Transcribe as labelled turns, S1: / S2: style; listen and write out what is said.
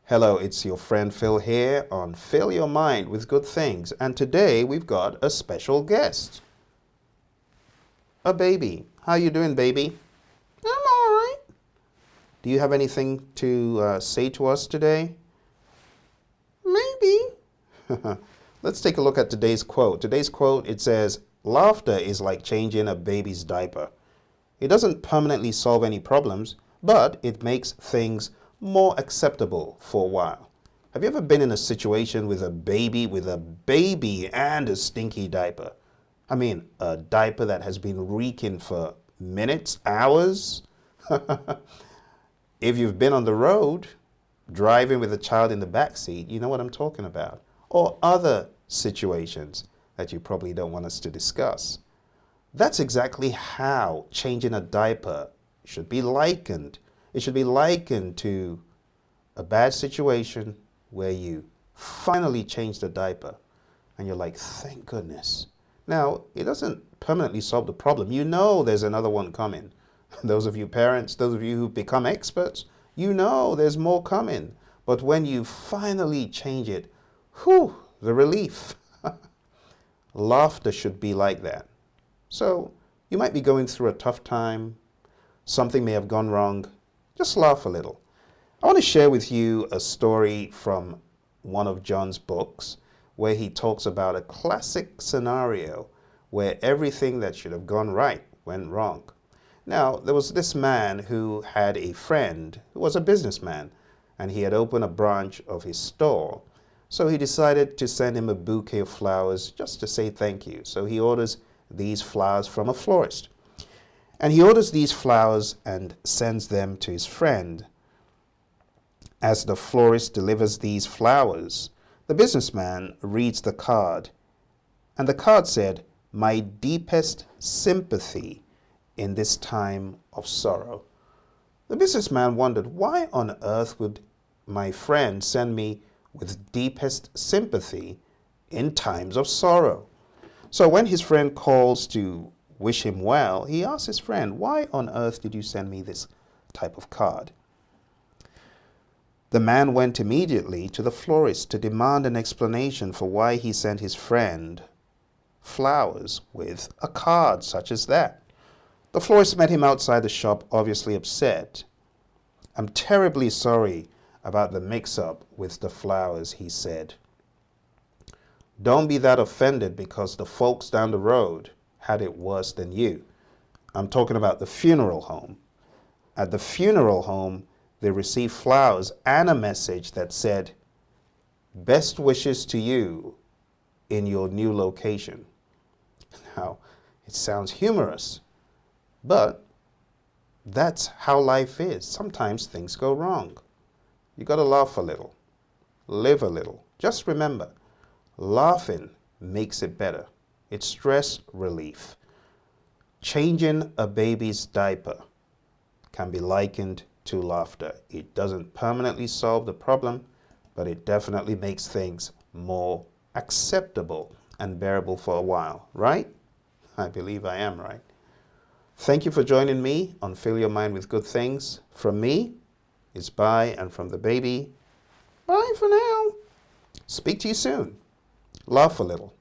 S1: Hello, it's your friend Phil here on Fill Your Mind with Good Things. And today we've got a special guest. A baby. How you doing, baby? I'm all right. Do you have anything to say to us today? Maybe. Let's take a look at today's quote. Today's quote, it says, laughter is like changing a baby's diaper. It doesn't permanently solve any problems, but it makes things more acceptable for a while. Have you ever been in a situation with a baby and a stinky diaper? I mean, a diaper that has been reeking for minutes, hours? If you've been on the road, driving with a child in the back seat, you know what I'm talking about. Or other situations that you probably don't want us to discuss. That's exactly how changing a diaper should be likened. It should be likened to a bad situation where you finally change the diaper and you're like, thank goodness. Now, it doesn't permanently solve the problem. You know there's another one coming. Those of you parents, those of you who've become experts, you know there's more coming. But when you finally change it, whew, the relief. Laughter should be like that. So you might be going through a tough time. Something may have gone wrong. Just laugh a little. I want to share with you a story from one of John's books where he talks about a classic scenario where everything that should have gone right went wrong. Now, there was this man who had a friend who was a businessman, and he had opened a branch of his store. So he decided to send him a bouquet of flowers just to say thank you. So he orders these flowers from a florist. And he orders these flowers and sends them to his friend. As the florist delivers these flowers, the businessman reads the card. And the card said, "My deepest sympathy in this time of sorrow." The businessman wondered, why on earth would my friend send me with deepest sympathy in times of sorrow? So when his friend calls to wish him well, he asks his friend, why on earth did you send me this type of card? The man went immediately to the florist to demand an explanation for why he sent his friend flowers with a card such as that. The florist met him outside the shop, obviously upset. "I'm terribly sorry about the mix-up with the flowers," he said. "Don't be that offended because the folks down the road had it worse than you." I'm talking about the funeral home. At the funeral home, they received flowers and a message that said, "Best wishes to you in your new location." Now, it sounds humorous, but that's how life is. Sometimes things go wrong. You got to laugh a little, live a little. Just remember, laughing makes it better. It's stress relief. Changing a baby's diaper can be likened to laughter. It doesn't permanently solve the problem, but it definitely makes things more acceptable and bearable for a while, right? I believe I am right. Thank you for joining me on Fill Your Mind with Good Things. From me, it's bye, and from the baby, bye for now. Speak to you soon. Laugh a little.